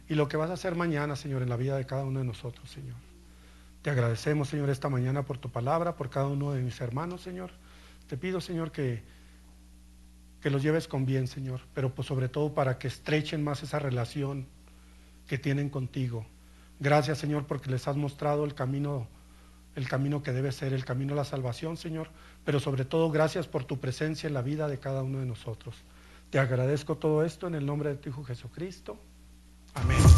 [SPEAKER 1] y lo que vas a hacer mañana, Señor, en la vida de cada uno de nosotros, Señor. Te agradecemos, Señor, esta mañana por tu palabra, por cada uno de mis hermanos, Señor. Te pido, Señor, que los lleves con bien, Señor, pero pues sobre todo para que estrechen más esa relación que tienen contigo. Gracias, Señor, porque les has mostrado el camino que debe ser, el camino a la salvación, Señor, pero sobre todo gracias por tu presencia en la vida de cada uno de nosotros. Te agradezco todo esto en el nombre de tu Hijo Jesucristo. Amén.